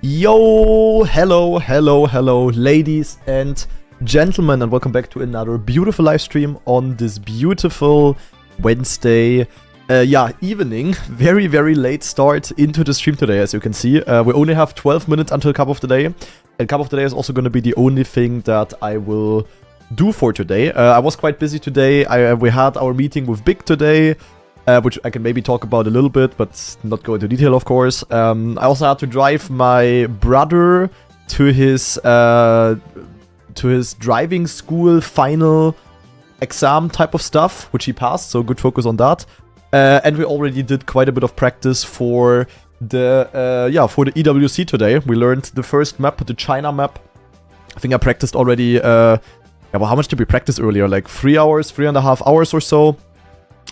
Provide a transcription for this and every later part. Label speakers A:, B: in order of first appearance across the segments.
A: Yo, hello, ladies and gentlemen, and welcome back to another beautiful live stream on this beautiful Wednesday, evening. Very late start into the stream today, as you can see. We only have 12 minutes until Cup of the Day, and Cup of the Day is also going to be the only thing that I will do for today. I was quite busy today. We had our meeting with Big today, which I can maybe talk about a little bit, but not go into detail, of course. I also had to drive my brother to his driving school final exam type of stuff, which he passed, so good focus on that. And we already did quite a bit of practice for the EWC today. We learned the first map, the China map. I think I practiced already, well, how much did we practice earlier? Like 3 hours, 3.5 hours or so.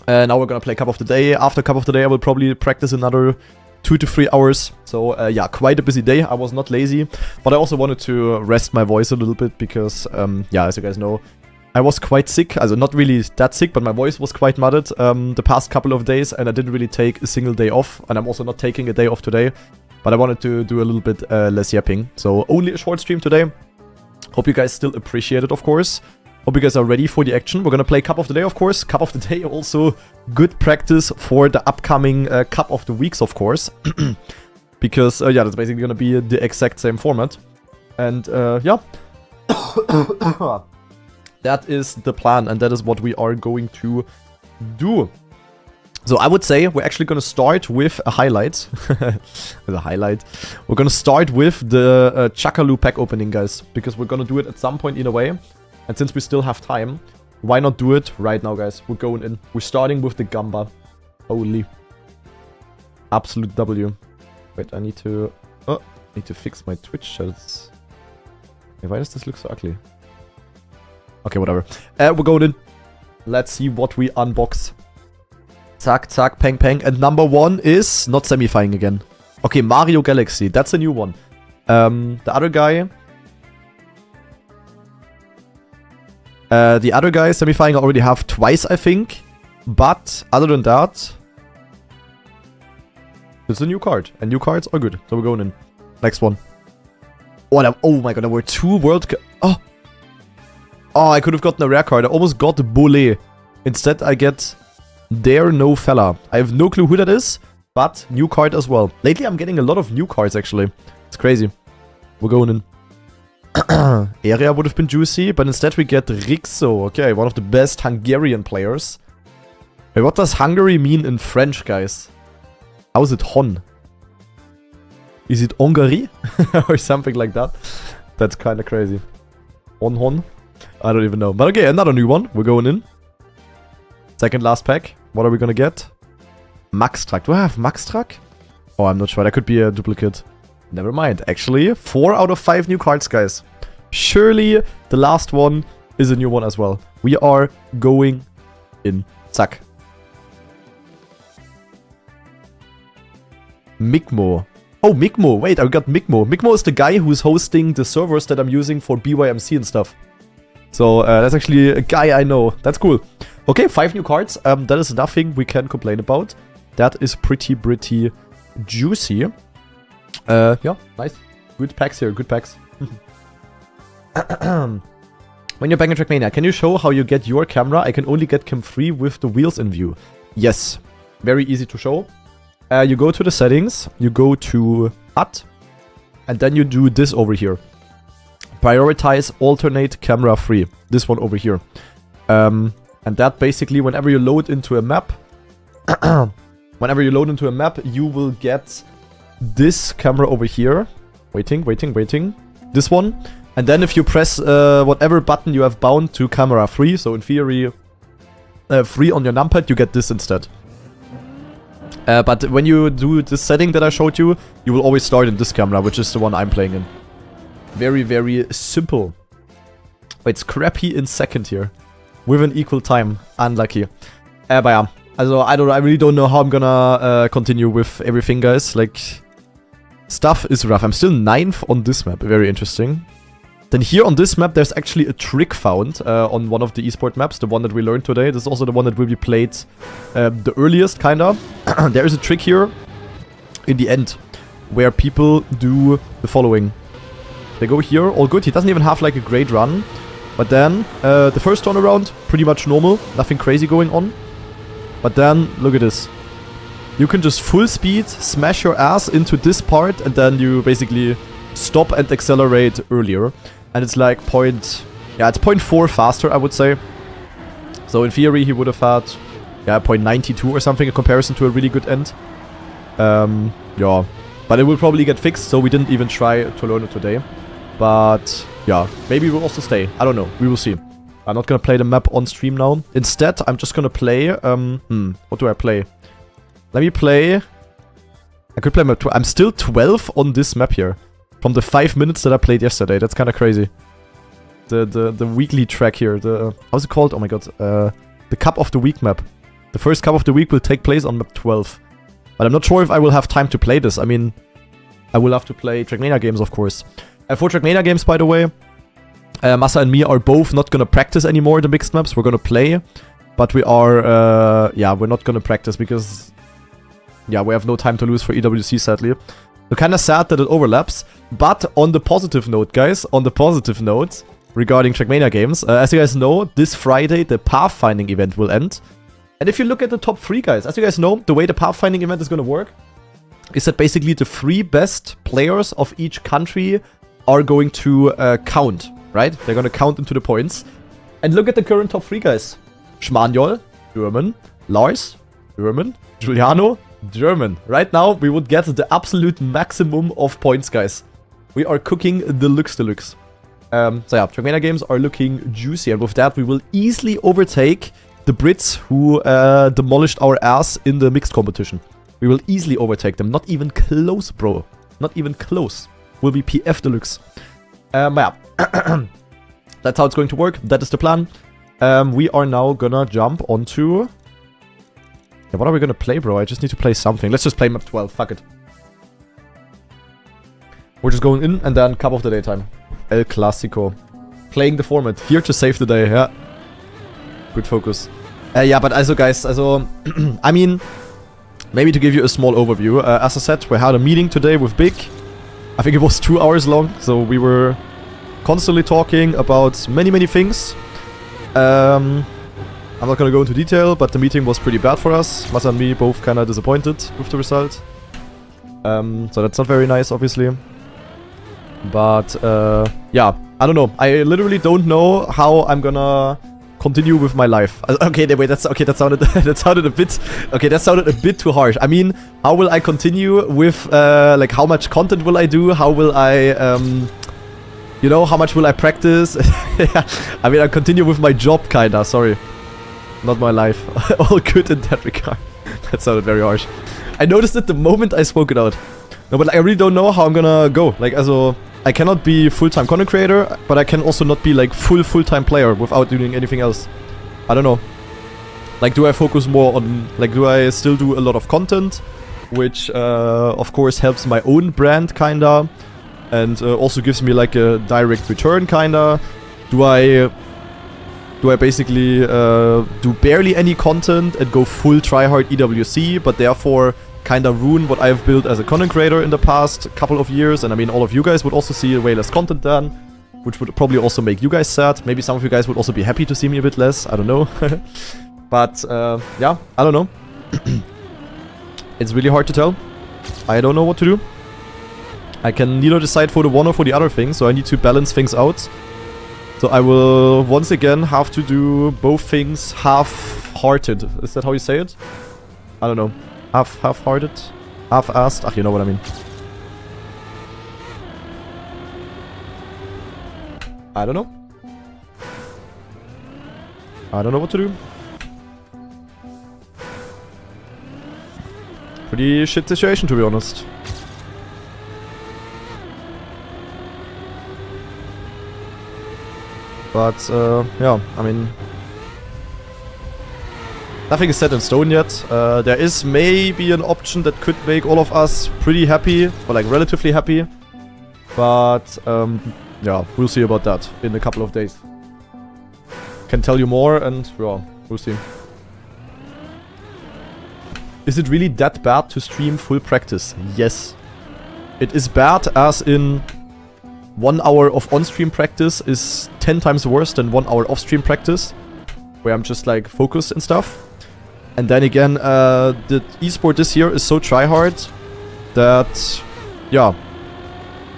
A: Now we're gonna play Cup of the Day. After Cup of the Day, I will probably practice another 2 to 3 hours. So, quite a busy day. I was not lazy, but I also wanted to rest my voice a little bit because, as you guys know, I was quite sick. Also, not really that sick, but my voice was quite muddled the past couple of days, and I didn't really take a single day off, and I'm also not taking a day off today, but I wanted to do a little bit less yapping. So, only a short stream today. Hope you guys still appreciate it, of course. Hope you guys are ready for the action. We're gonna play Cup of the Day, of course. Cup of the Day, also good practice for the upcoming Cup of the Weeks, of course. Because, that's basically gonna be the exact same format. And, that is the plan, and that is what we are going to do. So I would say we're actually gonna start with a highlight. With a highlight. We're gonna start with the Chakaloo pack opening, guys. Because we're gonna do it at some point either way. And since we still have time, why not do it right now, guys? We're going in. We're starting with the Gamba. Holy. Absolute W. Wait, I need to fix my Twitch shots. Hey, why does this look so ugly? Okay, whatever. We're going in. Let's see what we unbox. Zack, zack, pang, pang. And number 1 is not semifying again. Okay, Mario Galaxy. That's a new one. The other guy... semifying I already have twice, I think. But, other than that... it's a new card. And new cards are good. So we're going in. Next one. Oh my god, there were 2 world... Oh, I could have gotten a rare card. I almost got the Boule. Instead, I get... There No Fella. I have no clue who that is. But, new card as well. Lately, I'm getting a lot of new cards, actually. It's crazy. We're going in. Area would have been juicy, but instead we get Rixo. Okay, one of the best Hungarian players. Wait, what does Hungary mean in French, guys? How is it Hon? Is it Hongary? Or something like that? That's kind of crazy. Hon? I don't even know. But okay, another new one. We're going in. Second last pack. What are we gonna get? Max Truck. Do I have Max Truck? Oh, I'm not sure. That could be a duplicate. Never mind. Actually, 4 out of 5 new cards, guys. Surely the last one is a new one as well. We are going in. Zack. Mikmo. Oh, Mikmo. Wait, I got Mikmo. Mikmo is the guy who's hosting the servers that I'm using for BYMC and stuff. So, that's actually a guy I know. That's cool. Okay, 5 new cards. That is nothing we can complain about. That is pretty juicy. Nice. Good packs here, good packs. When you're back in Trackmania, can you show how you get your camera? I can only get cam 3 with the wheels in view. Yes, very easy to show. You go to the settings, you go to HUD, and then you do this over here. Prioritize alternate camera 3. This one over here. And that basically, whenever you load into a map, you will get this camera over here. Waiting. This one. And then if you press whatever button you have bound to camera 3, so in theory 3 on your numpad, you get this instead. But when you do this setting that I showed you, you will always start in this camera, which is the one I'm playing in. Very simple. Wait, Scrappy in second here. With an equal time. Unlucky. But yeah. Also, I really don't know how I'm gonna continue with everything, guys. Like... Stuff is rough. I'm still 9th on this map. Very interesting. Then here on this map, there's actually a trick found on one of the esport maps. The one that we learned today. This is also the one that will be played the earliest, kinda. There is a trick here in the end. where people do the following. They go here, all good. He doesn't even have like a great run. But then, the first turnaround, pretty much normal. Nothing crazy going on. But then, look at this. You can just full speed, smash your ass into this part, and then you basically stop and accelerate earlier. And it's like it's 0.4 faster, I would say. So in theory, he would have had, 0.92 or something in comparison to a really good end. Yeah. But it will probably get fixed, so we didn't even try to learn it today. But, yeah, maybe we'll also stay. I don't know. We will see. I'm not gonna play the map on stream now. Instead, I'm just gonna play, what do I play? Let me play... I could play map 12. I'm still 12 on this map here. From the 5 minutes that I played yesterday. That's kind of crazy. The weekly track here. How's it called? Oh my god. The Cup of the Week map. The first Cup of the Week will take place on map 12. But I'm not sure if I will have time to play this. I mean, I will have to play Trackmania games, of course. For Trackmania games, by the way, Massa and me are both not gonna practice anymore the mixed maps. We're gonna play, but we are, we're not gonna practice because, we have no time to lose for EWC, sadly. So kind of sad that it overlaps. But on the positive note, guys, regarding Trackmania games, as you guys know, this Friday the Pathfinding event will end. And if you look at the top 3, guys, as you guys know, the way the Pathfinding event is gonna work is that basically the 3 best players of each country are going to count, right? They're gonna count into the points. And look at the current top 3, guys. Schmanjol, German. Lars, German. Giuliano, German. Right now, we would get the absolute maximum of points, guys. We are cooking deluxe. So yeah, Trackmania games are looking juicy. And with that, we will easily overtake the Brits who demolished our ass in the mixed competition. We will easily overtake them. Not even close, bro. Not even close. Will be PF Deluxe. Yeah. That's how it's going to work. That is the plan. We are now gonna jump onto... Yeah, what are we gonna play, bro? I just need to play something. Let's just play map 12. Fuck it. We're just going in and then Cup of the Day time. El Clasico. Playing the format. Here to save the day, yeah. Good focus. Yeah, but also, guys, I mean... Maybe to give you a small overview. As I said, we had a meeting today with Big. I think it was 2 hours long, so we were constantly talking about many things. I'm not gonna go into detail, but the meeting was pretty bad for us. Masa and me both kinda disappointed with the result. So that's not very nice, obviously. But, yeah, I don't know. I literally don't know how I'm gonna continue with my life. Okay, wait, that sounded a bit too harsh. I mean, how will I continue with, like, how much content will I do? How will I, you know, how much will I practice? I mean, I continue with my job, kinda, sorry. Not my life. All good in that regard. That sounded very harsh. I noticed it the moment I spoke it out. No, but I really don't know how I'm gonna go. Like, also... I cannot be full-time content creator, but I can also not be like full-time player without doing anything else. I don't know. Like, do I focus more on, like, do I still do a lot of content, which of course helps my own brand kinda, and also gives me like a direct return kinda. Do I basically do barely any content and go full tryhard EWC, but therefore kind of ruin what I've built as a content creator in the past couple of years? And I mean, all of you guys would also see way less content then, which would probably also make you guys sad. Maybe some of you guys would also be happy to see me a bit less. I don't know. But yeah, I don't know. It's really hard to tell. I don't know what to do. I can neither decide for the one or for the other thing, so I need to balance things out. So I will once again have to do both things half-hearted. Is that how you say it? I don't know. Half-hearted? Half-assed? Ach, you know what I mean. I don't know. I don't know what to do. Pretty shit situation, to be honest. But, yeah, I mean... Nothing is set in stone yet. There is maybe an option that could make all of us pretty happy, or like relatively happy. But yeah, we'll see about that in a couple of days. Can tell you more, and yeah, we'll see. Is it really that bad to stream full practice? Yes. It is bad as in 1 hour of on-stream practice is 10 times worse than 1 hour off-stream practice, where I'm just like focused and stuff. And then again, the esport this year is so tryhard that, yeah,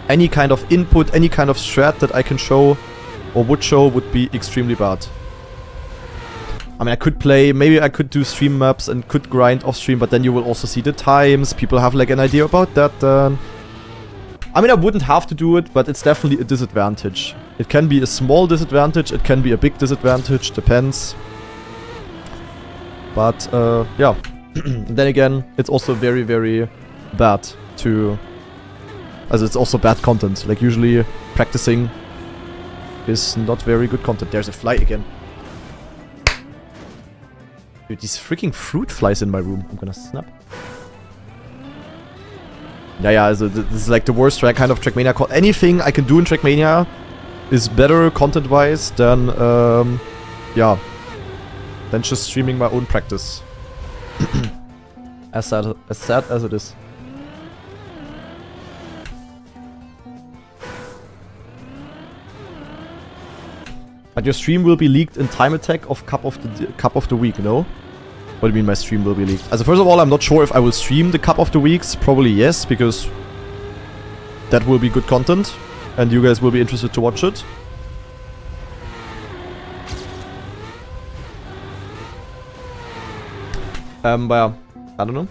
A: any kind of input, any kind of strat that I can show or would show would be extremely bad. I mean, I could play, maybe I could do stream maps and could grind off stream, but then you will also see the times. People have like an idea about that. I mean, I wouldn't have to do it, but it's definitely a disadvantage. It can be a small disadvantage, it can be a big disadvantage, depends. But, yeah. Then again, it's also very, very bad to... As it's also bad content. Like, usually practicing is not very good content. There's a fly again. Dude, these freaking fruit flies in my room. I'm gonna snap. Yeah, so this is like the worst kind of Trackmania. Anything I can do in Trackmania is better content-wise than, yeah, than just streaming my own practice. as sad as it is. But your stream will be leaked in time attack of Cup of the Week, no? What do you mean my stream will be leaked? Also, first of all, I'm not sure if I will stream the Cup of the Weeks. Probably yes, because that will be good content. And you guys will be interested to watch it. But yeah, I don't know.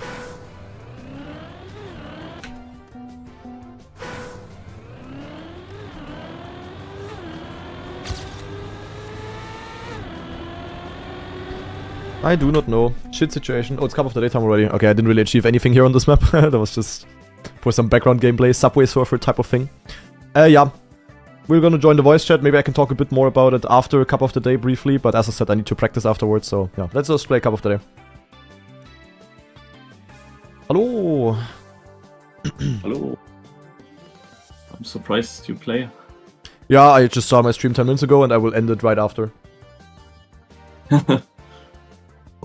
A: I do not know. Shit situation. Oh, it's Cup of the Day time already. Okay, I didn't really achieve anything here on this map. That was just for some background gameplay, Subway Surfer type of thing. Yeah. We're gonna join the voice chat. Maybe I can talk a bit more about it after Cup of the Day briefly. But as I said, I need to practice afterwards. So, yeah. Let's just play Cup of the Day. Hello.
B: Hello. I'm surprised you play.
A: Yeah, I just saw my stream 10 minutes ago and I will end it right after.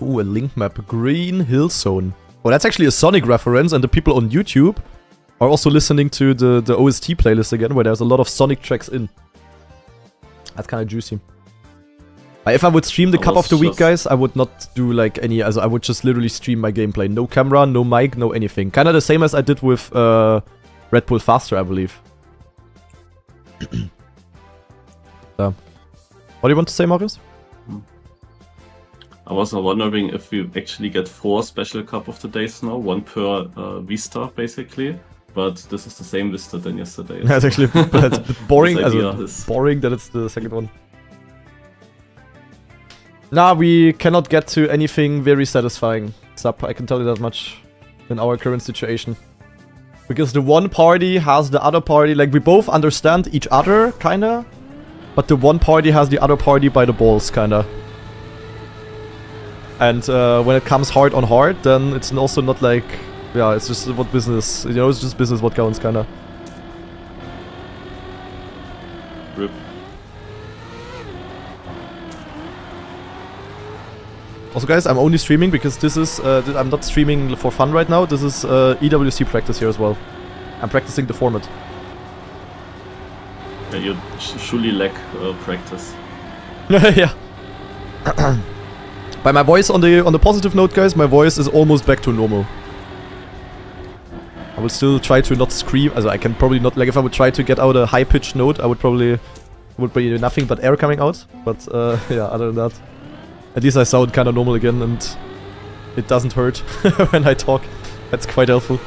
A: Ooh, a link map. Green Hill Zone. Oh, that's actually a Sonic reference, and the people on YouTube are also listening to the OST playlist again, where there's a lot of Sonic tracks in. That's kind of juicy. If I would stream the Cup of the Week, guys, I would not do like any... I would just literally stream my gameplay. No camera, no mic, no anything. Kind of the same as I did with Red Bull Faster, I believe. What do you want to say, Marius?
B: I was wondering if we actually get 4 special Cup of the Days now, 1 per Vista, basically. But this is the same Vista than yesterday.
A: That's actually that's a bit boring. It's boring that it's the second one. Nah, we cannot get to anything very satisfying. Sup, I can tell you that much in our current situation. Because the one party has the other party, like we both understand each other, kinda. But the one party has the other party by the balls, kinda. And when it comes hard on hard, then it's also not like, yeah, it's just what business, you know, it's just business what counts, kinda.
B: Rip.
A: Also guys, I'm only streaming because this is, I'm not streaming for fun right now, this is EWC practice here as well. I'm practicing the format.
B: Yeah, you surely lack practice.
A: Yeah. By my voice, on the positive note, guys, my voice is almost back to normal. I will still try to not scream. Also, I can probably not, like, if I would try to get out a high-pitched note, I would probably, would be nothing but air coming out. But, yeah, other than that, at least I sound kind of normal again, and it doesn't hurt when I talk. That's quite helpful.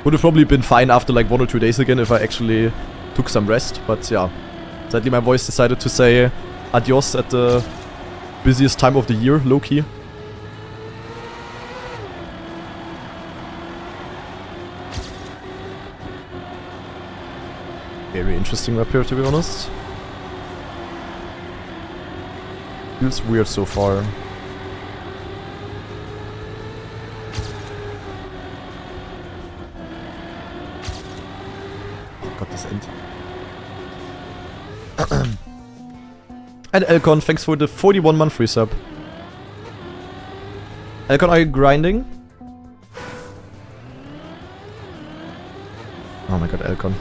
A: Would have probably been fine after, like, 1 or 2 days again if I actually took some rest, but, yeah. Sadly, my voice decided to say adios at the busiest time of the year, low-key. Very interesting map here, to be honest. Feels weird so far. Oh god, this end. And Elcon, thanks for the 41-month free sub. Elcon, are you grinding? Oh my god, Elcon.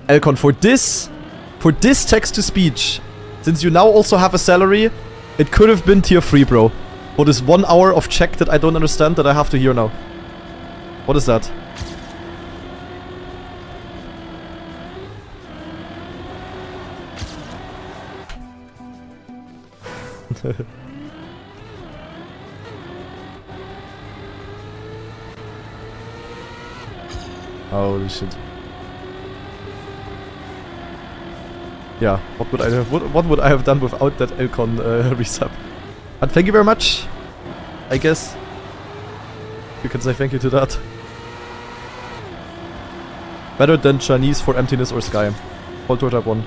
A: Elcon, for this text-to-speech, since you now also have a salary, it could have been tier 3, bro. For this 1 hour of check that I don't understand that I have to hear now. What is that? Holy shit. Yeah, what would I have done without that Elcon resub? And thank you very much, I guess. You can say thank you to that. Better than Chinese for emptiness or sky. Hold to type 1.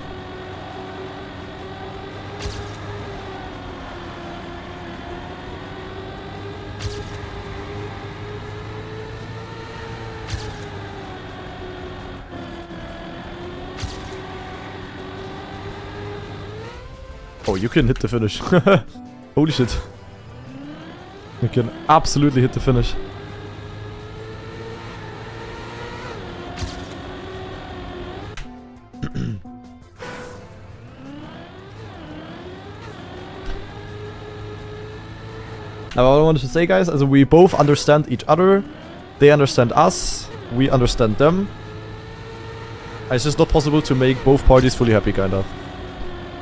A: Oh, you can hit the finish. Holy shit. You can absolutely hit the finish. Now what I wanted to say, guys, is we both understand each other. They understand us. We understand them. It's just not possible to make both parties fully happy, kinda.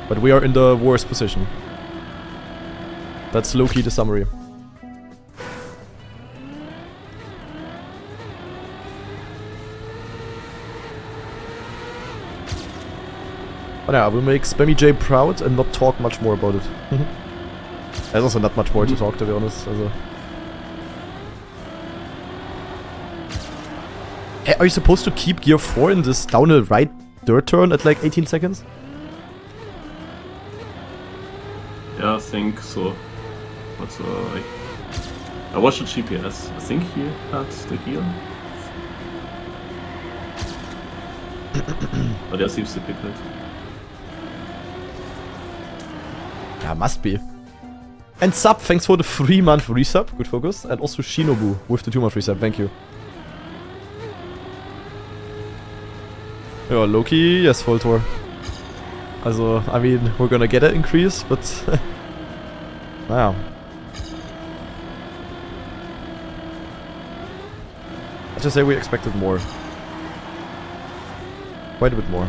A: But we are in the worst position. That's low-key the summary. But yeah, I will make Spammy J proud and not talk much more about it. There's also not much more to talk, to be honest. Hey, are you supposed to keep gear 4 in this down a right dirt turn at like 18 seconds?
B: Yeah, I think so. But I watched the GPS. I think he had the gear. But yeah, seems difficult.
A: Yeah, must be. And Sub, thanks for the 3-month resub. Good focus. And also Shinobu with the 2-month resub. Thank you. Yeah, Loki, yes, Voltor. Also, I mean, we're gonna get an increase, but... Naja. Let's just say we expected more. Quite a bit more.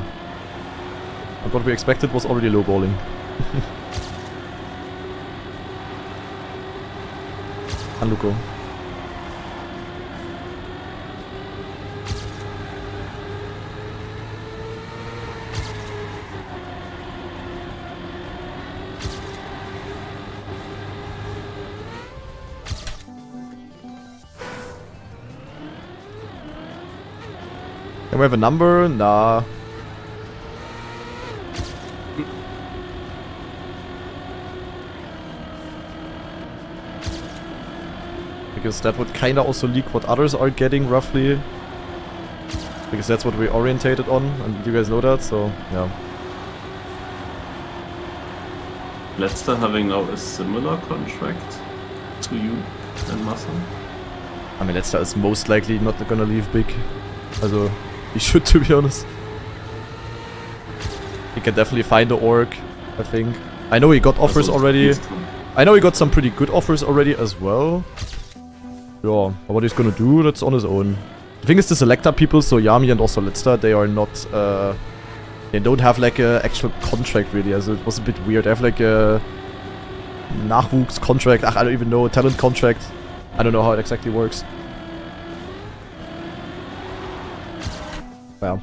A: And what we expected was already lowballing. Anluko. Can we have a number? Nah. Because that would kinda also leak what others are getting, roughly. Because that's what we orientated on, and you guys know that, so, yeah.
B: Letzter having now a similar contract to you and Massa?
A: I mean, Letzter is most likely not gonna leave big. Also, he should, to be honest. He can definitely find the org, I think. I know he got offers already. I know he got some pretty good offers already as well. Yeah, but what he's gonna do, that's on his own. The thing is, the Selector people, so Yami and also Letzter, they are not, they don't have like a actual contract really, also it was a bit weird. They have like a Nachwuchs contract, I don't even know, talent contract. I don't know how it exactly works. Yeah.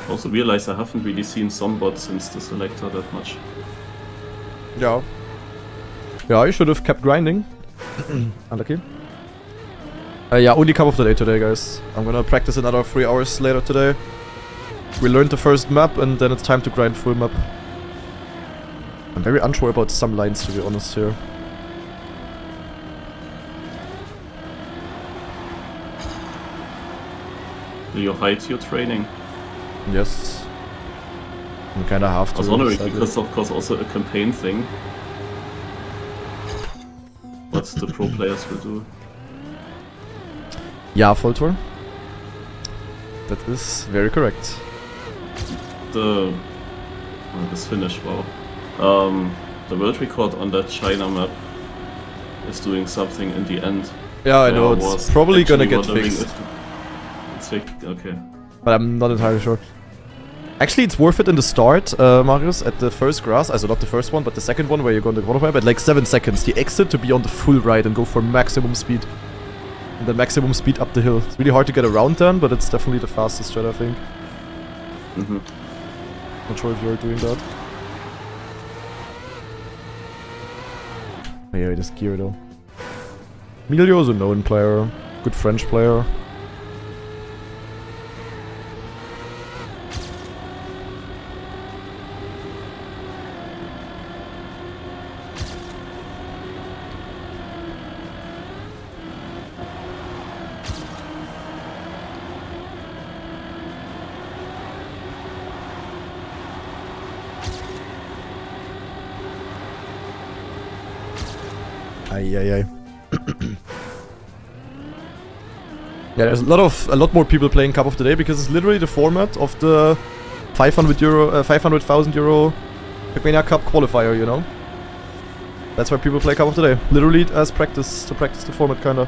B: Also realize I haven't really seen Sombot since the Selector that much.
A: Yeah. Yeah, I should have kept grinding. Unlucky. Yeah, only cup of the day today, guys. I'm gonna practice another 3 hours later today. We learned the first map, and then it's time to grind full map. I'm very unsure about some lines, to be honest, here.
B: Will you hide your training?
A: Yes. We kinda have to.
B: I was wondering, because of course also a campaign thing. What the pro players will do.
A: Yeah, full tour. That is very correct.
B: This finish, wow. The world record on that China map is doing something in the end.
A: Yeah, I know, it's probably gonna get fixed.
B: It's fixed, okay.
A: But I'm not entirely sure. Actually, it's worth it in the start, Marius, at the first grass. Also not the first one, but the second one where you go on the corner pipe at like 7 seconds. The exit to be on the full right and go for maximum speed. And then maximum speed up the hill. It's really hard to get around then, but it's definitely the fastest strat, I think. Not sure if you're doing that. Oh yeah, this gear though. Emilio is a known player. Good French player. Yeah, there's a lot more people playing Cup of the Day because it's literally the format of the 500,000 euro trackmania Cup qualifier, you know. That's why people play Cup of the Day, literally as practice to practice the format, kinda.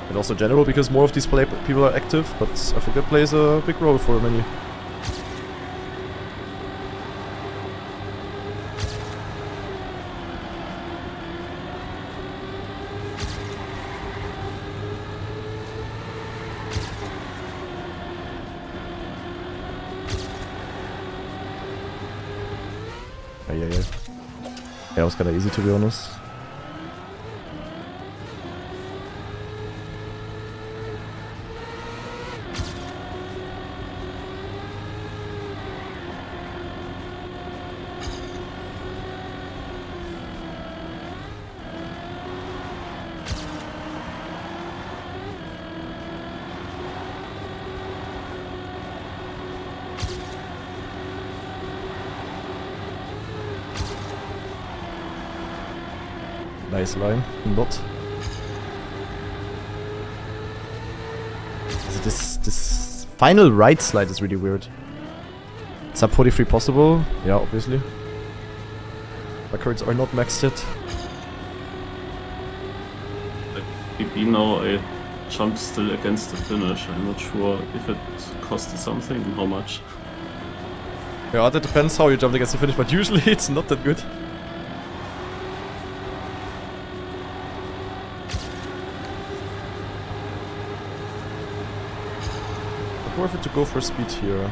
A: And also general because more of these people are active, but I think that plays a big role for many. Yeah, it was kinda easy to be honest. Nice line, not. This final right slide is really weird. Sub 43 possible? Yeah, obviously. Records are not maxed yet.
B: PP now I jumped still against the finish. I'm not sure if it costed something and how much.
A: Yeah, that depends how you jumped against the finish, but usually it's not that good. Worth it to go for speed here.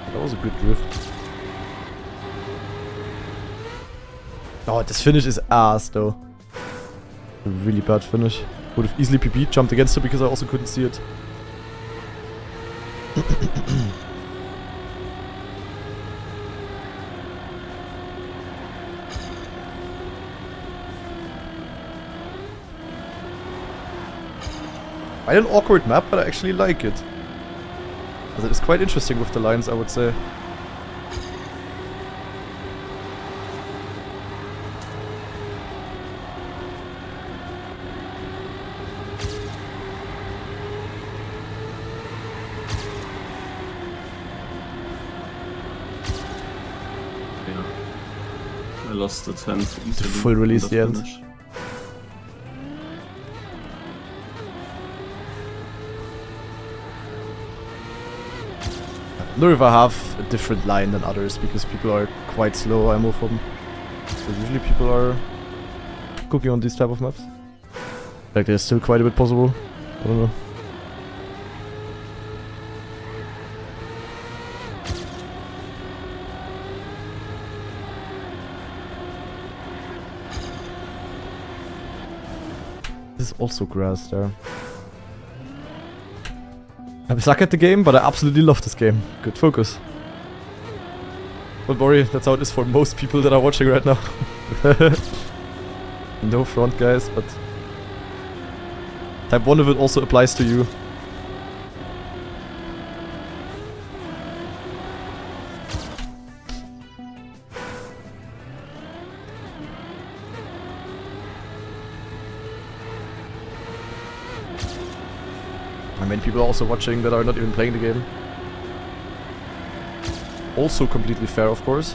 A: That was a good drift. Oh, this finish is ass though. A really bad finish. Would have easily PB jumped against it because I also couldn't see it. Quite an awkward map, but I actually like it. It's quite interesting with the lines, I would say.
B: Yeah. I lost the 10th easily.
A: Full release the end. I wonder if I have a different line than others because people are quite slow. I move from. So usually people are cooking on these type of maps. Like there's still quite a bit possible. I don't know. This is also grass there. I suck at the game, but I absolutely love this game. Good focus. Don't worry, that's how it is for most people that are watching right now. No front, guys, but type 1 of it also applies to you. I mean, people are also watching that are not even playing the game. Also completely fair, of course.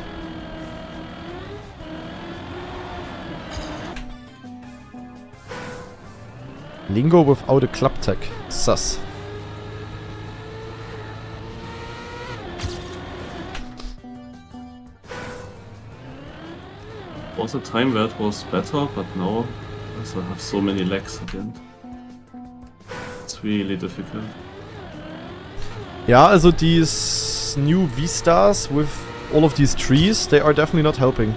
A: Lingo without a club tag. Sus.
B: Was a time where it was better, but now I have so many lags again. It's really difficult.
A: Ja, also these new V-Stars with all of these trees, they are definitely not helping.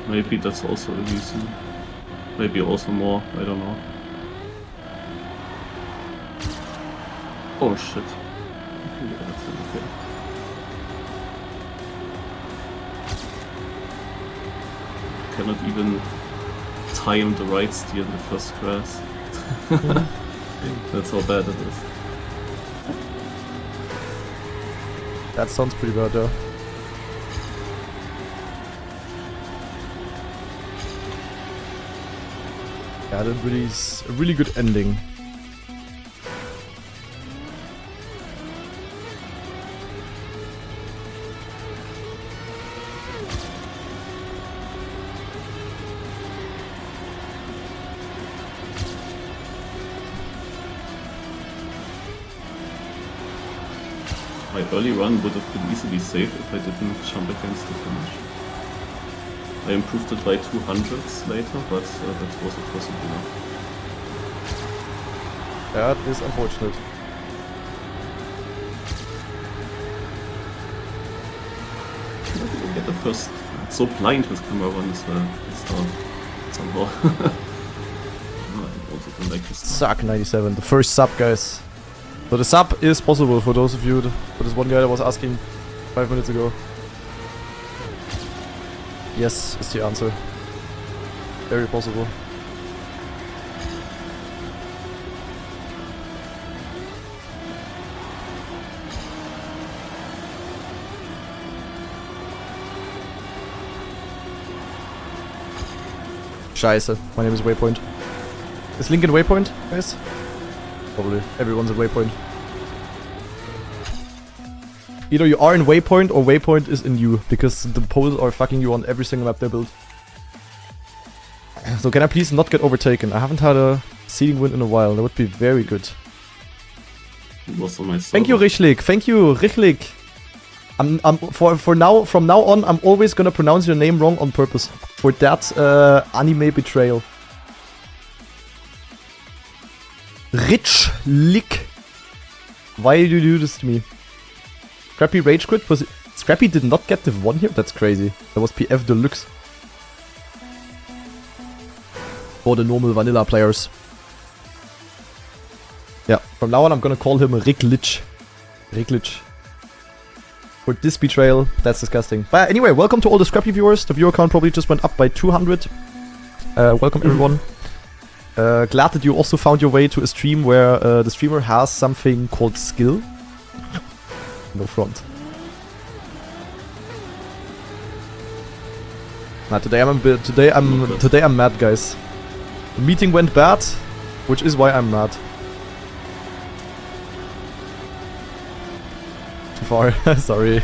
B: Maybe that's also a reason. Maybe also more, I don't know. Oh shit. Yeah, that's okay. Cannot even time the right steer in the first grass. That's how bad it is.
A: That sounds pretty bad, though. Yeah, that really is a really good ending.
B: My early run would have been easily safe if I didn't jump against the finish. I improved it by 200s later, but that wasn't possible enough.
A: That is unfortunate.
B: I didn't even get the first. It's so blind with camera one as well. It's hard somehow. I also don't like this.
A: Suck 97, the first sub, guys. So the sub is possible for those of you, for this one guy that was asking 5 minutes ago. Yes, is the answer. Very possible. Scheiße, my name is Waypoint. Is Link in Waypoint, guys? Probably. Everyone's at Waypoint. Either you are in Waypoint or Waypoint is in you, because the poles are fucking you on every single map they build. So can I please not get overtaken? I haven't had a seeding win in a while. That would be very good.
B: It was on my server.
A: Thank you, Richlik. Thank you, Richlik. From now on, I'm always gonna pronounce your name wrong on purpose for that anime betrayal. Richlik. Why do you do this to me? Scrappy rage quit? Scrappy did not get the 1 here? That's crazy. That was PF Deluxe. For the normal vanilla players. Yeah, from now on I'm gonna call him Ricklich. Ricklich. For this betrayal, that's disgusting. But anyway, welcome to all the Scrappy viewers. The viewer count probably just went up by 200. Welcome everyone. Glad that you also found your way to a stream where the streamer has something called skill. No front. Nah, today I'm mad, guys. The meeting went bad, which is why I'm mad. Too far, sorry.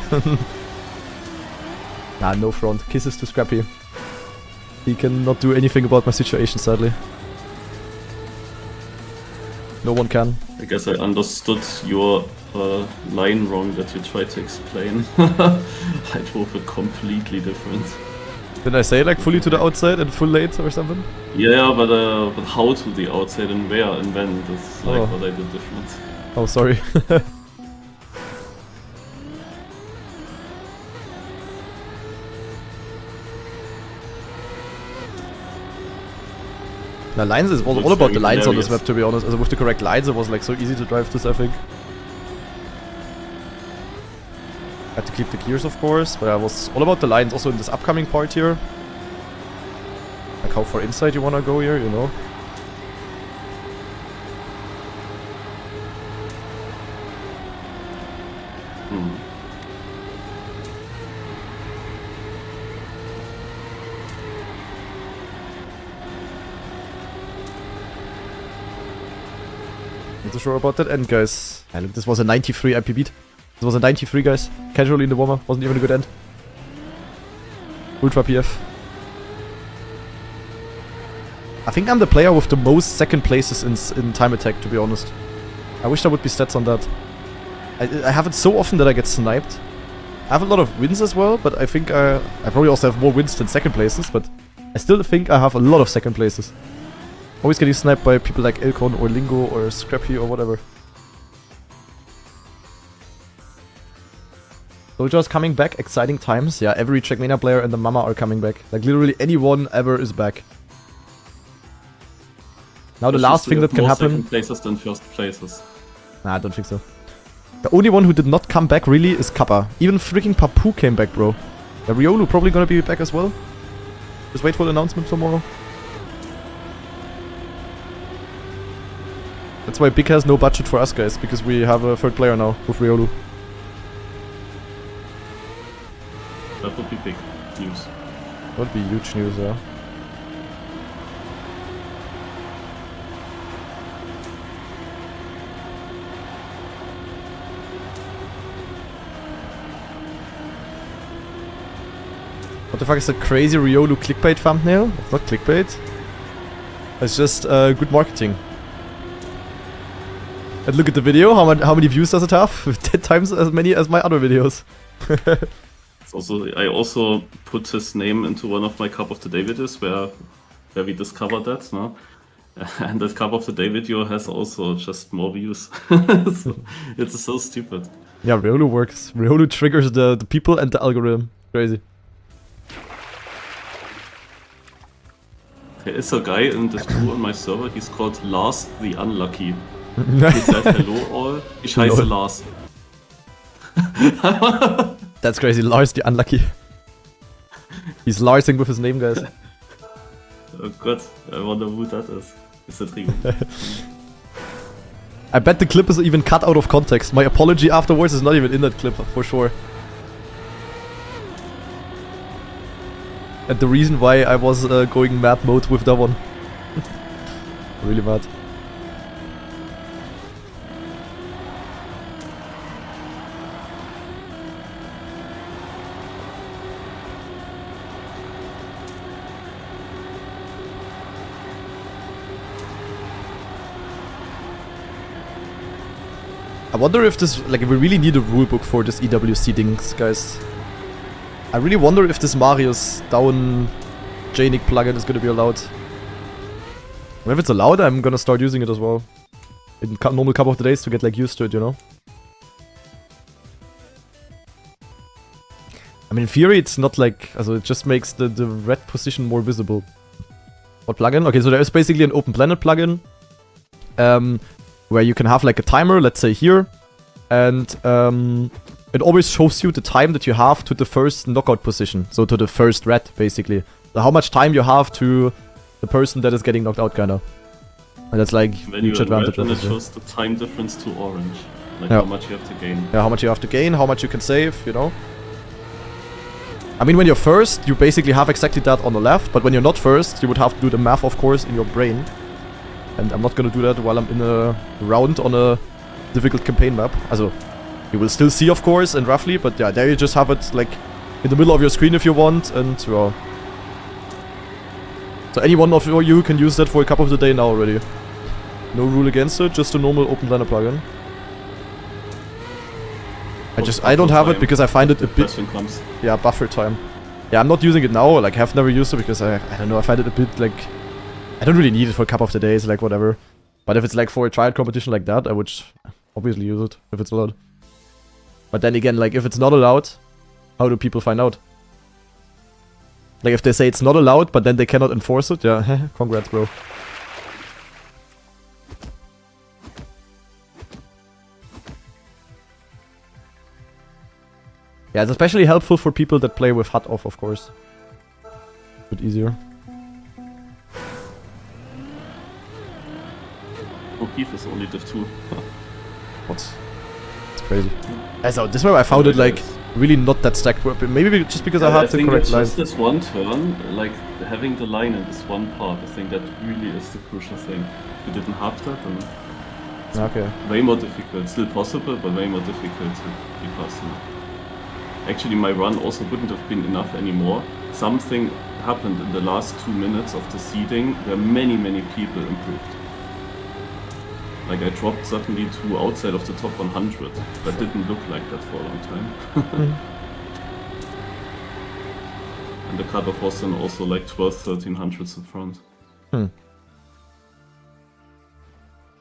A: Nah, no front. Kisses to Scrappy. He cannot do anything about my situation, sadly. No one can.
B: I guess I understood your line wrong that you tried to explain. I drove it completely different.
A: Did I say like fully to the outside and full late or something?
B: Yeah, but how to the outside and where and when? That's like what I did different.
A: Oh, sorry. Now, lines is all about the lines on this map, to be honest. With the correct lines, it was like so easy to drive this, I think. Had to keep the gears, of course, but it was all about the lines. Also in this upcoming part here, like how far inside you wanna go here, you know. Not so sure about that end, guys. Yeah, look, this was a 93 IP beat. This was a 93, guys. Casually in the warmer. Wasn't even a good end. Ultra PF. I think I'm the player with the most second places in time attack, to be honest. I wish there would be stats on that. I have it so often that I get sniped. I have a lot of wins as well, but I think I probably also have more wins than second places, but I still think I have a lot of second places. Always getting sniped by people like Elcon or Lingo or Scrappy or whatever. Soldier's coming back, exciting times. Yeah, every Trackmania player and the Mama are coming back. Like literally anyone ever is back. Now the last thing that can happen...
B: second places than first places.
A: Nah, I don't think so. The only one who did not come back really is Kappa. Even freaking Papu came back, bro. The Riolu probably gonna be back as well. Just wait for the announcement tomorrow. That's why Big has no budget for us, guys, because we have a third player now with Riolu.
B: That would be big news.
A: That would be huge news, yeah. What the fuck is that crazy Riolu clickbait thumbnail? It's not clickbait. It's just good marketing. And look at the video, how many views does it have? 10 times as many as my other videos.
B: It's also, I also put his name into one of my Cup of the Day videos where we discovered that, no? And that Cup of the Day video has also just more views. So, it's so stupid.
A: Yeah, Riolu works. Riolu triggers the people and the algorithm. Crazy.
B: There is a guy in Div 2 on my server, he's called Lars the Unlucky. He said hello all, ich heiße Lars.
A: That's crazy, Lars the Unlucky. He's Larsing with his name, guys.
B: Oh god, I wonder who that is. Is it Rigo?
A: I bet the clip is even cut out of context. My apology afterwards is not even in that clip, for sure. And the reason why I was going mad mode with that one. Really mad. I wonder if this, like, we really need a rulebook for this EWC things, guys. I really wonder if this Marius down Janic plugin is gonna be allowed. And if it's allowed, I'm gonna start using it as well. In normal couple of the days to get, like, used to it, you know? I mean, in theory, it's not like... Also, it just makes the red position more visible. What plugin? Okay, so there is basically an Open Planet plugin. Where you can have, like, a timer, let's say here. And, it always shows you the time that you have to the first knockout position. So to the first red, basically. So how much time you have to the person that is getting knocked out, kinda. And that's like huge advantage.
B: And it shows the time difference to orange. Like
A: yeah.
B: How much you have to gain.
A: Yeah, how much you have to gain, how much you can save, you know. I mean, when you're first, you basically have exactly that on the left. But when you're not first, you would have to do the math, of course, in your brain. And I'm not gonna do that while I'm in a round on a difficult campaign map. Also, you will still see, of course, and roughly, but yeah, there you just have it, like, in the middle of your screen if you want, and, well... So any one of you can use that for a couple of the day now already. No rule against it, just a normal Open Planet plugin. I don't have it because I find it a bit... Yeah, buffer time. Yeah, I'm not using it now, like, have never used it because I don't know, I find it a bit, like... I don't really need it for a couple of the days, like, whatever. But if it's, like, for a trial competition like that, I would obviously use it, if it's allowed. But then again, like, if it's not allowed, how do people find out? Like, if they say it's not allowed, but then they cannot enforce it, yeah, congrats, bro. Yeah, it's especially helpful for people that play with HUD off, of course. A bit easier.
B: O'Keefe is only Div 2.
A: What? It's crazy. So this way I found it, like, really not that stacked. Maybe just because I had the correct line.
B: Just this one turn, like, having the line in this one part, I think that really is the crucial thing. If you didn't have that, then
A: Okay.
B: Way more difficult. Still possible, but way more difficult to be fast enough. Actually, my run also wouldn't have been enough anymore. Something happened in the last 2 minutes of the seeding where many people improved. Like I dropped suddenly to outside of the top 100. That didn't look like that for a long time. And the cutoff was then also like 1300s in front.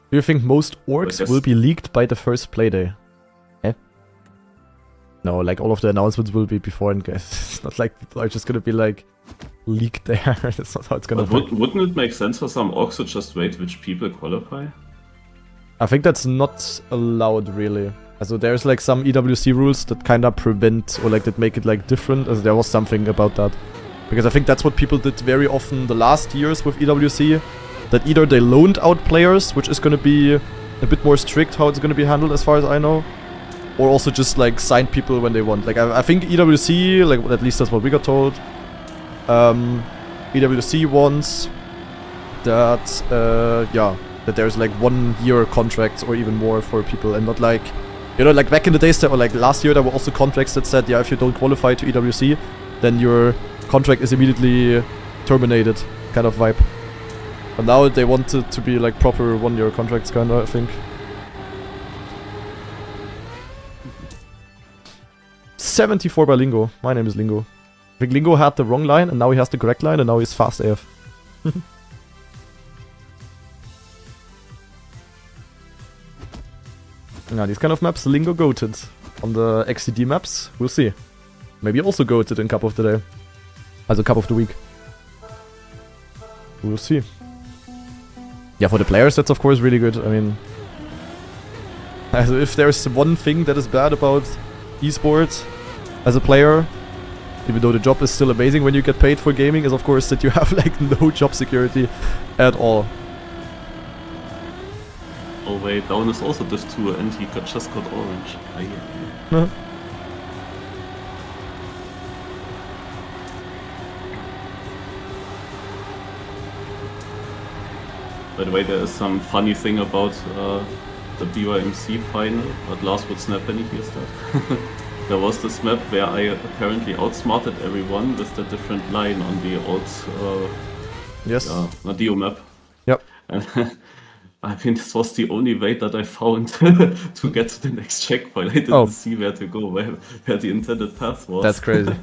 A: Do you think most orgs will be leaked by the first playday? Eh? No, like all of the announcements will be before, and guys, it's not like people are just gonna be like leaked there. That's not how it's gonna work.
B: Wouldn't it make sense for some orgs to just wait which people qualify?
A: I think that's not allowed really. So there's like some EWC rules that kind of prevent or like that make it like different. As there was something about that, because I think that's what people did very often the last years with EWC. That either they loaned out players, which is gonna be a bit more strict how it's gonna be handled as far as I know, or also just like signed people when they want. Like I think EWC, like at least that's what we got told. EWC wants that that there's like 1 year contracts or even more for people, and not like, you know, like back in the days or like last year there were also contracts that said, yeah, if you don't qualify to EWC, then your contract is immediately terminated, kind of vibe. But now they want it to be like proper 1 year contracts, kind of, I think. 74 by Lingo. My name is Lingo. I think Lingo had the wrong line and now he has the correct line and now he's fast AF. Now these kind of maps, Lingo goated. On the XCD maps, we'll see. Maybe also goated in Cup of the Day. Also Cup of the Week. We'll see. Yeah, for the players that's of course really good. I mean, if there's one thing that is bad about esports as a player, even though the job is still amazing when you get paid for gaming, is of course that you have like no job security at all.
B: Oh wait, down is also this 2 and he just got orange. By the way, there is some funny thing about the BYMC final, but Lars would snap when he hears that. There was this map where I apparently outsmarted everyone with the different line on the old Nadio map.
A: Yep.
B: And I think this was the only way that I found to get to the next checkpoint. I didn't see where to go, where the intended path was.
A: That's crazy.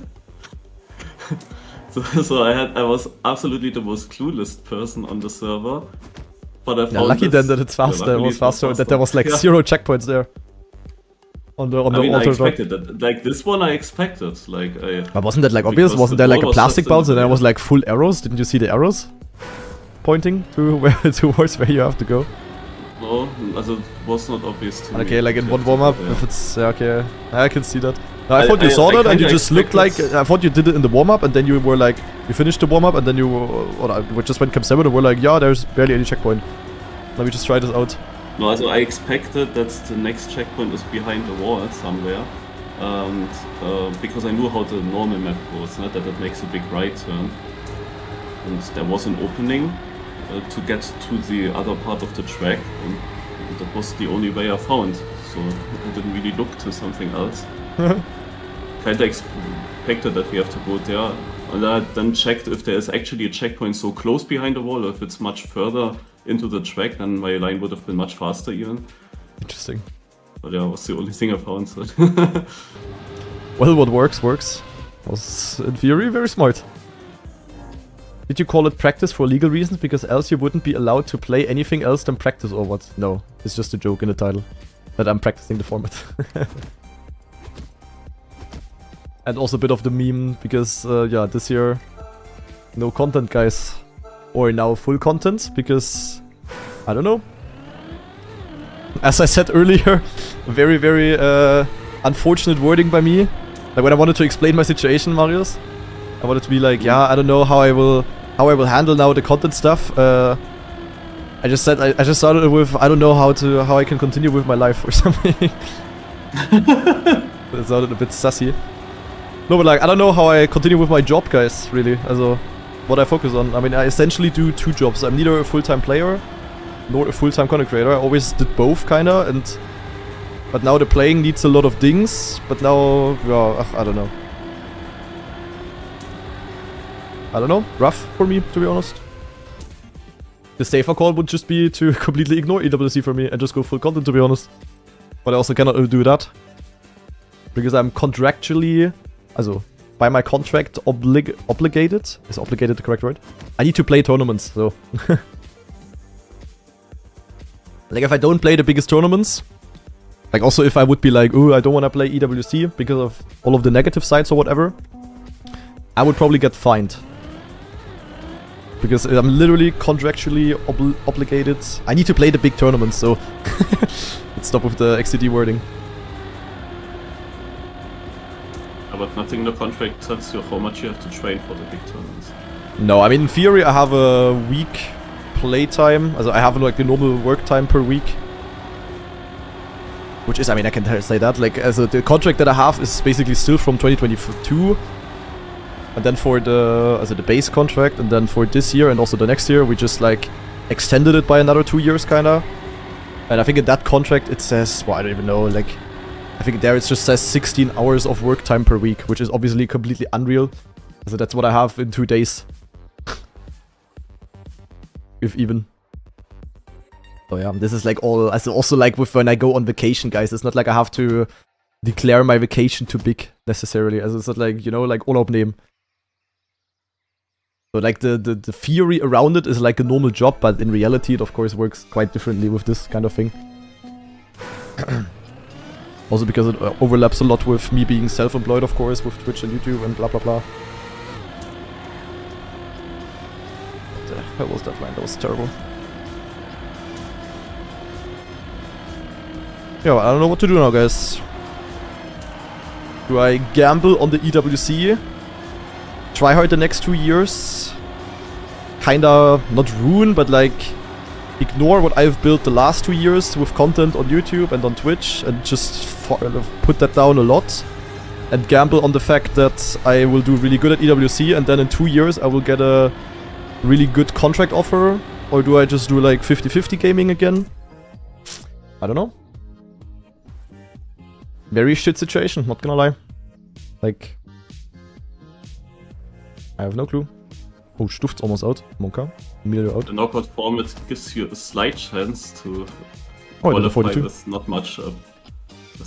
B: So I was absolutely the most clueless person on the server. But I found
A: lucky then that it's faster. It was faster. That there was like 0 checkpoints there. On the
B: I expected that. Like this one, I expected. Like,
A: but wasn't that like obvious? Wasn't there like a plastic bounce and there was like full arrows? Didn't you see the arrows pointing to where towards where you have to go?
B: No, it was not obvious to me.
A: Okay, like in one warm up, if it's okay, I can see that. No, I thought you saw that and you just looked like, I thought you did it in the warm up and then you were like, you finished the warm up and then you just went Camp 7 and were like, yeah, there's barely any checkpoint. Let me just try this out.
B: No, also I expected that the next checkpoint is behind the wall somewhere, and because I knew how the normal map goes, that it makes a big right turn, and there was an opening to get to the other part of the track, and that was the only way I found, so I didn't really look to something else. Kinda expected that we have to go there, and I then checked if there is actually a checkpoint so close behind the wall, or if it's much further into the track, then my line would have been much faster even.
A: Interesting.
B: But yeah, it was the only thing I found. So.
A: Well, what works. Was, in theory, very smart. Did you call it practice for legal reasons? Because else you wouldn't be allowed to play anything else than practice or what? No, it's just a joke in the title. That I'm practicing the format. And also a bit of the meme, because, yeah, this year, no content, guys. Or now full content, because, I don't know. As I said earlier, very, very unfortunate wording by me. Like when I wanted to explain my situation, Marius, I wanted to be like, yeah, I don't know how I will handle now the content stuff. I just started with, I don't know how I can continue with my life or something. That sounded a bit sassy. No, but like, I don't know how I continue with my job, guys, really. Also, what I focus on. I mean, I essentially do 2 jobs. I'm neither a full-time player, nor a full-time content creator. I always did both, kinda, but now the playing needs a lot of things. But now, yeah, I don't know. I don't know. Rough for me, to be honest. The safer call would just be to completely ignore EWC for me and just go full content, to be honest. But I also cannot do that. Because I'm contractually, also, by my contract, obligated. Is obligated the correct word? I need to play tournaments, so. Like, if I don't play the biggest tournaments, like, also if I would be like, oh, I don't want to play EWC because of all of the negative sides or whatever, I would probably get fined. Because I'm literally contractually obligated. I need to play the big tournaments, so let's stop with the XCD wording.
B: But nothing in the contract tells you how much you have to train for the big tournaments.
A: No, I mean, in theory, I have a week playtime. Also, I have like a normal work time per week. Which is, I mean, I can say that. Like, also, the contract that I have is basically still from 2022. And then for the base contract, and then for this year and also the next year, we just like extended it by another 2 years, kinda. And I think in that contract it says, well, I don't even know, like, I think there it just says 16 hours of work time per week, which is obviously completely unreal. So that's what I have in 2 days. If even. So yeah, this is like all, also like with when I go on vacation, guys, it's not like I have to declare my vacation too big, necessarily. Also it's not like, you know, like Urlaub nehmen. So like the theory around it is like a normal job, but in reality it of course works quite differently with this kind of thing. Also because it overlaps a lot with me being self-employed, of course, with Twitch and YouTube and blah blah blah. What the hell was that line? That was terrible. Yeah, well, I don't know what to do now, guys. Do I gamble on the EWC? Try hard the next 2 years? Kinda, not ruin, but like ignore what I've built the last 2 years with content on YouTube and on Twitch and just put that down a lot. And gamble on the fact that I will do really good at EWC and then in 2 years I will get a really good contract offer? Or do I just do like 50-50 gaming again? I don't know. Very shit situation, not gonna lie. Like, I have no clue. Oh, Stuft's almost out. Monka. Emilio out.
B: The knockout format gives you a slight chance to
A: qualify
B: with not much.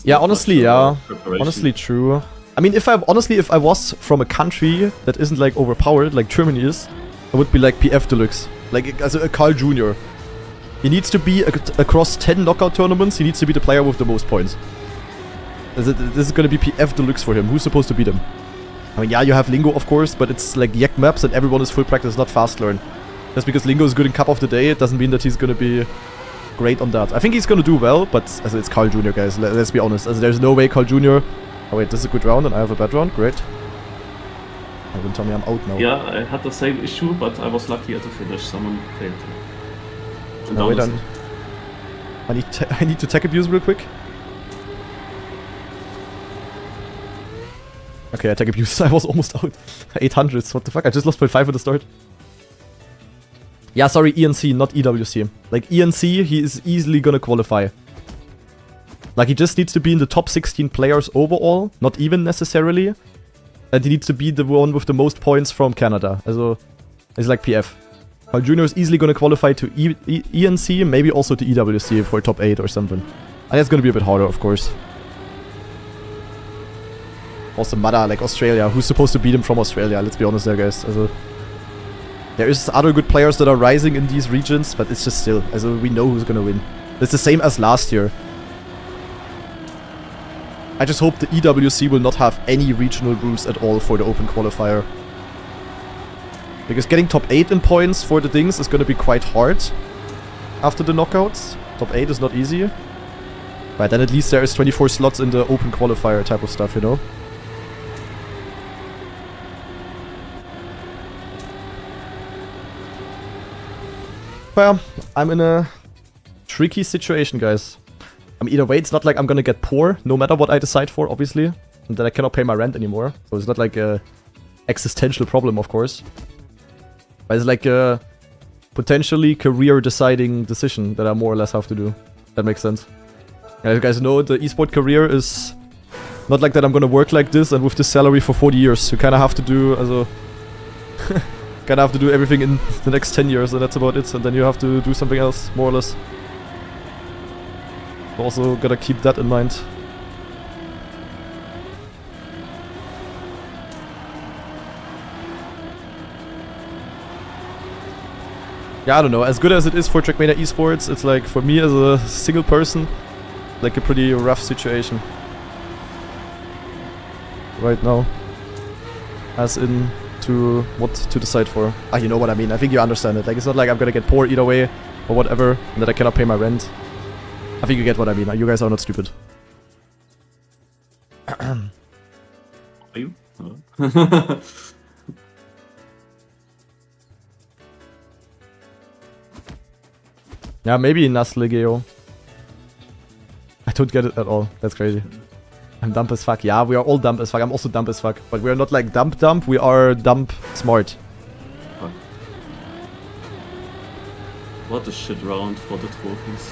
A: Yeah, honestly, yeah.
B: Preparation.
A: Honestly, true. I mean, if I was from a country that isn't like overpowered, like Germany is, I would be like PF Deluxe. Like, as a Carl Jr. He needs to be across 10 knockout tournaments. He needs to be the player with the most points. This is gonna be PF Deluxe for him. Who's supposed to beat him? I mean, yeah, you have Lingo, of course, but it's like Yak maps and everyone is full practice, not fast learn. Just because Lingo is good in Cup of the Day, it doesn't mean that he's gonna be great on that. I think he's gonna do well, but also, it's Carl Jr., guys. Let's be honest. Also, there's no way Carl Jr. Oh wait, this is a good round and I have a bad round. Great. Oh, don't tell me I'm out now.
B: Yeah, I had the same issue, but I was lucky at the finish. Someone failed.
A: No, wait, I need to tech abuse real quick. Okay, I tech abuse. I was almost out. 800s. What the fuck? I just lost 0.5 at the start. Yeah, sorry, ENC, not EWC. Like, ENC, he is easily gonna qualify. Like, he just needs to be in the top 16 players overall, not even necessarily. And he needs to be the one with the most points from Canada. Also, it's like PF. Carl Jr. is easily gonna qualify to ENC, maybe also to EWC for top 8 or something. And it's gonna be a bit harder, of course. Also, Mada, like Australia. Who's supposed to beat him from Australia? Let's be honest there, guys. Also, there is other good players that are rising in these regions, but it's just still. Also, we know who's gonna win. It's the same as last year. I just hope the EWC will not have any regional rules at all for the open qualifier. Because getting top 8 in points for the things is gonna be quite hard after the knockouts. Top 8 is not easy. But then at least there is 24 slots in the open qualifier type of stuff, you know? Well, I'm in a tricky situation, guys. I mean, either way, it's not like I'm gonna get poor, no matter what I decide for, obviously. And then I cannot pay my rent anymore. So it's not like a existential problem, of course. But it's like potentially career deciding decision that I more or less have to do. That makes sense. As you guys know, the esport career is not like that I'm gonna work like this and with this salary for 40 years. You kinda have to do, kinda have to do everything in the next 10 years and that's about it. And then you have to do something else, more or less. Also gotta keep that in mind. Yeah, I don't know, as good as it is for Trackmania Esports, it's like, for me as a single person, like a pretty rough situation. Right now. As in, to what to decide for. Ah, you know what I mean, I think you understand it. Like, it's not like I'm gonna get poor either way, or whatever, and that I cannot pay my rent. I think you get what I mean, you guys are not stupid.
B: Are you? No.
A: Yeah, maybe Naslegeo. I don't get it at all. That's crazy. I'm dumb as fuck. Yeah, we are all dumb as fuck. I'm also dumb as fuck. But we are not like dumb, we are dumb smart.
B: Fuck. What a shit round for the trophies.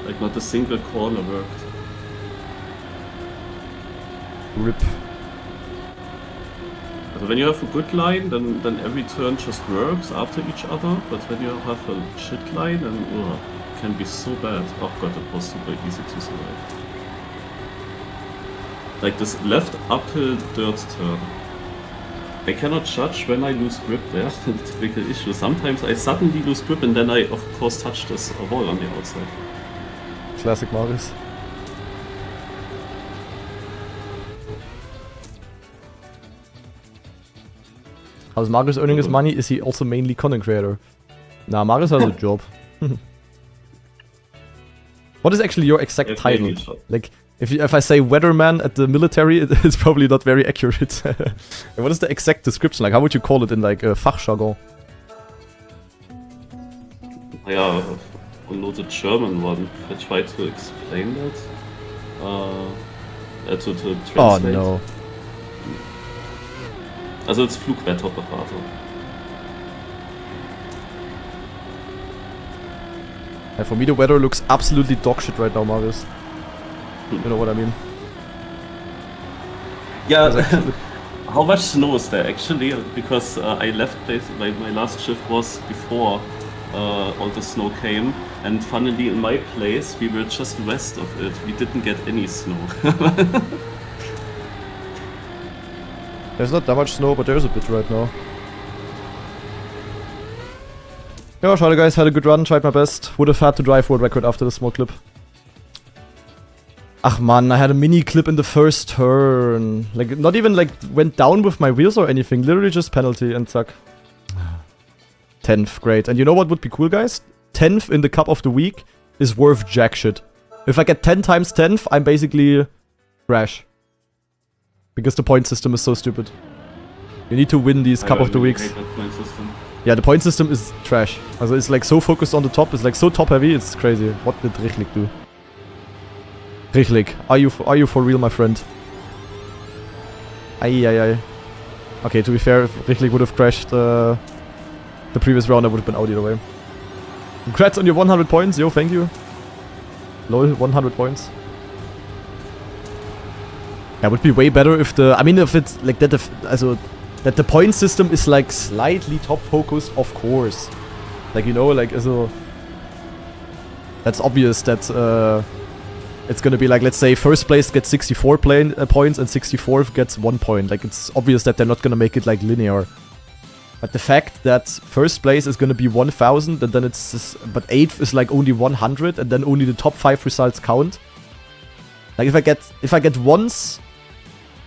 B: Like, not a single corner worked.
A: RIP.
B: Also when you have a good line, then every turn just works after each other. But when you have a shit line, then it can be so bad. Oh god, that was super easy to survive. Like this left uphill dirt turn. I cannot judge when I lose grip there. That's the typical issue. Sometimes I suddenly lose grip and then I of course touch this wall on the outside.
A: Classic Marius. How's Marius earning his money? Is he also mainly content creator? Nah, Marius has a job. What is actually your exact title? Like, if I say weatherman at the military, it's probably not very accurate. What is the exact description? Like, how would you call it in like Fachjargon?
B: Yeah, I know the German one. I tried to explain that. To translate.
A: Oh no.
B: Also it's Flugwetterberater.
A: Yeah, for me the weather looks absolutely dog shit right now, Marius. You know what I mean?
B: Yeah, how much snow is there actually? Because I left place, my last shift was before all the snow came, and funnily in my place we were just west of it. We didn't get any snow.
A: There's not that much snow, but there's a bit right now. Yeah, schade guys, had a good run, tried my best. Would have had to drive world record after the small clip. Ach man, I had a mini clip in the first turn. Like, not even like went down with my wheels or anything, literally just penalty and suck. 10th, great. And you know what would be cool, guys? 10th in the cup of the week is worth jack shit. If I get 10 times 10th, I'm basically trash. Because the point system is so stupid. You need to win these cup of the weeks. Yeah, the point system is trash. Also it's like so focused on the top, it's like so top heavy, it's crazy. What did Richlik do? Richlik, are you for real, my friend? Ay. Okay, to be fair, if Richlik would have crashed the previous round, I would have been out either way. Congrats on your 100 points, yo, thank you. Lol, 100 points. Yeah, it would be way better if the... I mean, if it's like that, that the point system is like slightly top focused, of course. Like, you know, like, so... That's obvious that it's gonna be like, let's say, first place gets 64 points and 64th gets 1 point. Like, it's obvious that they're not gonna make it like linear. But the fact that first place is gonna be 1000 and then it's... But 8th is like only 100 and then only the top 5 results count. Like, if I get once...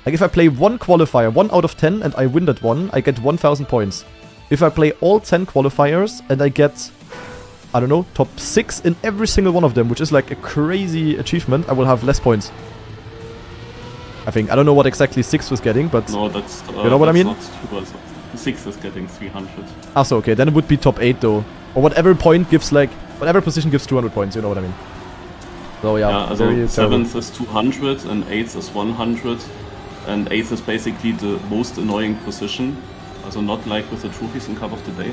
A: Like, if I play one qualifier, 1 out of 10, and I win that one, I get 1000 points. If I play all 10 qualifiers, and I get, I don't know, top 6 in every single one of them, which is like a crazy achievement, I will have less points. I think. I don't know what exactly 6 was getting, but...
B: No, that's...
A: you know what I mean?
B: Not true. 6 is getting 300.
A: Ah, so okay, then it would be top 8 though. Or whatever point gives like... Whatever position gives 200 points, you know what I mean. So yeah,
B: also 7th is 200 and 8th is 100. And 8th is basically the most annoying position. Also not like with the trophies in Cup of the Day.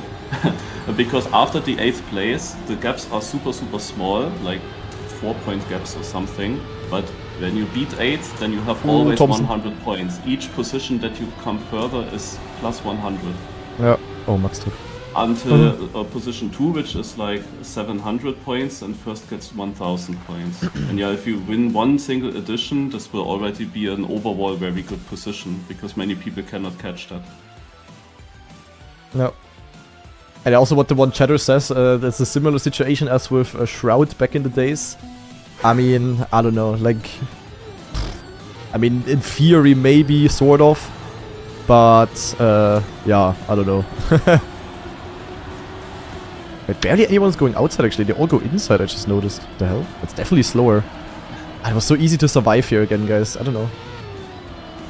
B: Because after the 8th place, the gaps are super small, like 4-point gaps or something. But when you beat 8th, then you have always
A: Thompson.
B: 100 points. Each position that you come further is plus 100.
A: Ja, oh, Max Tipp.
B: Until position 2, which is like 700 points, and first gets 1000 points. And yeah, if you win one single edition, this will already be an overall very good position, because many people cannot catch that.
A: No. And also what the one chatter says, that's a similar situation as with Shroud back in the days. I mean, I don't know, like... I mean, in theory, maybe, sort of. But, yeah, I don't know. Wait, barely anyone's going outside, actually. They all go inside, I just noticed. What the hell? It's definitely slower. It was so easy to survive here again, guys. I don't know.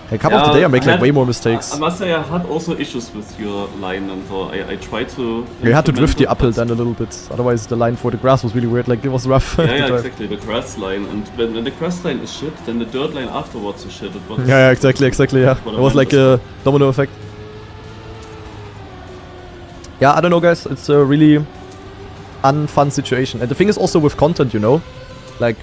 A: Hey, Cup of the Day, I make like way more mistakes.
B: I must say, I had also issues with your line, and so I tried to...
A: You had to drift the uphill then a little bit. Otherwise, the line for the grass was really weird. Like, it was rough.
B: Yeah, exactly. The grass line. And when the grass line is shit, then the dirt line afterwards is shit.
A: Yeah, exactly, yeah. It was like a domino effect. Yeah, I don't know, guys. It's a really unfun situation. And the thing is also with content, you know? Like...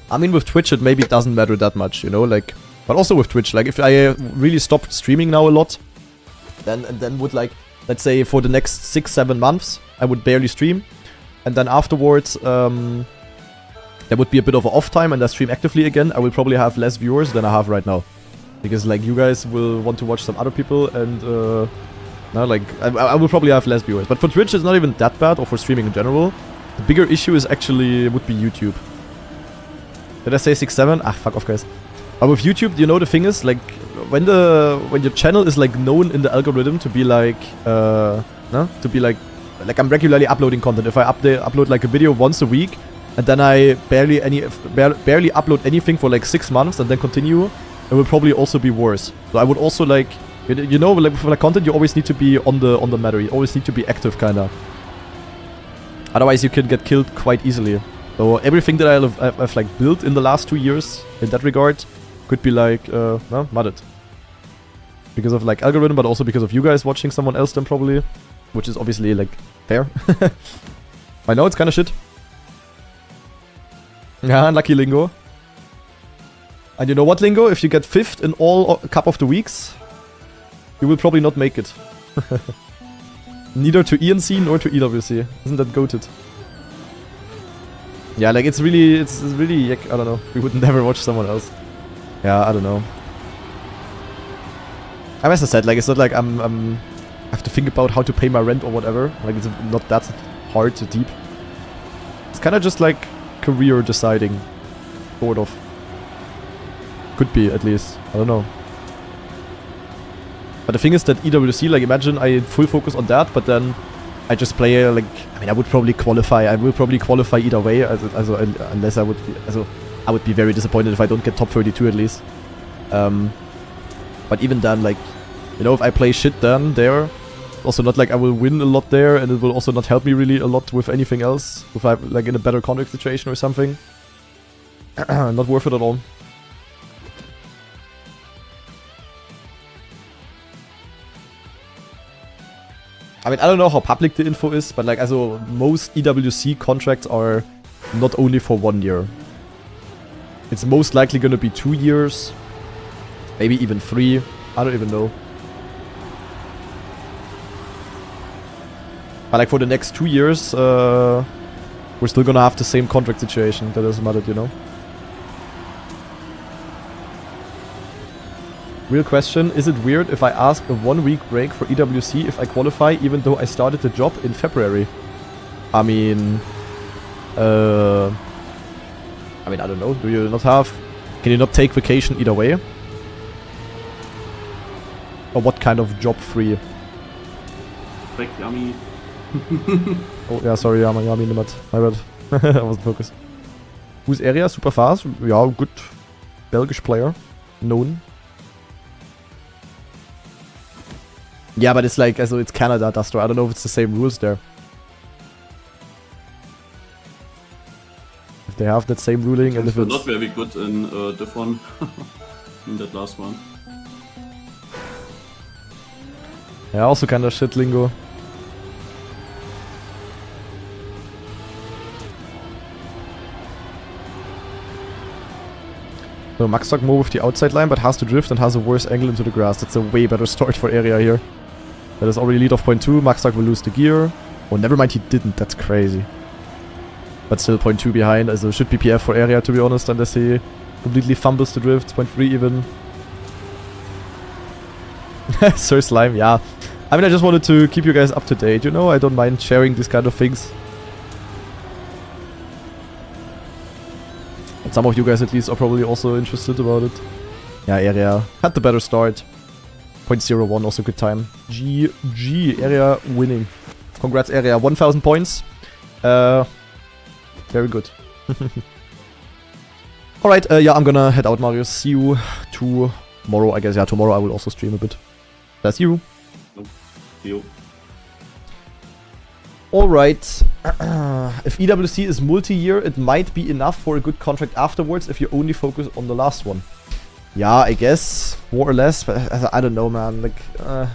A: I mean, with Twitch, it maybe doesn't matter that much, you know? Like... But also with Twitch, like, if I really stopped streaming now a lot, then would, like... Let's say for the next 6-7 months, I would barely stream. And then afterwards, there would be a bit of an off time and I stream actively again. I will probably have less viewers than I have right now. Because, like, you guys will want to watch some other people and... No, like, I will probably have less viewers. But for Twitch, it's not even that bad, or for streaming in general. The bigger issue is actually, would be YouTube. Did I say 6-7? Ah, fuck off, guys. But with YouTube, you know, the thing is, like, when your channel is, like, known in the algorithm to be, like, to be, like I'm regularly uploading content. If I upload, like, a video once a week, and then I barely upload anything for, like, 6 months, and then continue, it will probably also be worse. So I would also, like... You know, like for the content, you always need to be on the matter. You always need to be active, kinda. Otherwise, you can get killed quite easily. So everything that I've like built in the last 2 years in that regard could be like, mudded. Because of like algorithm, but also because of you guys watching someone else then probably, which is obviously like fair. I know it's kind of shit. Yeah, unlucky Lingo. And you know what, Lingo? If you get 5th in all Cup of the Weeks, you will probably not make it. Neither to ENC nor to EWC. Isn't that goated? Yeah, like it's really, I don't know. We would never watch someone else. Yeah, I don't know. As I said, like it's not like I have to think about how to pay my rent or whatever. Like it's not that hard to deep. It's kind of just like career deciding, sort of. Could be at least. I don't know. But the thing is that EWC, like imagine I full focus on that, but then I just play like, I mean I would probably qualify. I will probably qualify either way, unless I would be, I would be very disappointed if I don't get top 32 at least. But even then, like, you know, if I play shit then there, also not like I will win a lot there, and it will also not help me really a lot with anything else. If I'm like in a better contract situation or something, not worth it at all. I mean, I don't know how public the info is, but like, also most EWC contracts are not only for 1 year. It's most likely gonna be 2 years, maybe even 3. I don't even know. But like for the next 2 years, we're still gonna have the same contract situation that is mudded, you know. Real question, is it weird if I ask a 1 week break for EWC if I qualify even though I started the job in February? I mean, I don't know, do you not have... Can you not take vacation either way? Or what kind of job free?
B: Like Yami.
A: Oh yeah, sorry, Yami Nimmat. My bad. I wasn't focused. Who's area? Super fast? Yeah, good Belgish player. Known. Yeah, but it's like, also it's Canada, Dastro. I don't know if it's the same rules there. If they have that same ruling and if it's...
B: not very good in Div 1. In that last one.
A: Yeah, also kind of shit lingo. So Max stuck more with the outside line, but has to drift and has a worse angle into the grass. That's a way better start for area here. That is already lead off point 2. Max stuck will lose the gear. Oh, never mind, he didn't. That's crazy. But still point 2 behind, so should be PF for area, to be honest, unless he completely fumbles the drift. Point 3 even. Sir Slime, yeah. I mean, I just wanted to keep you guys up to date, you know? I don't mind sharing these kind of things. And some of you guys at least are probably also interested about it. Yeah, area had the better start. 0.01, also good time. GG, area winning. Congrats, area. 1000 points. Very good. Alright, yeah, I'm gonna head out, Marius. See you tomorrow, I guess. Yeah, tomorrow I will also stream a bit. That's you.
B: You.
A: Alright. If EWC is multi-year, it might be enough for a good contract afterwards if you only focus on the last one. Yeah, I guess. More or less. But I don't know, man. Like, I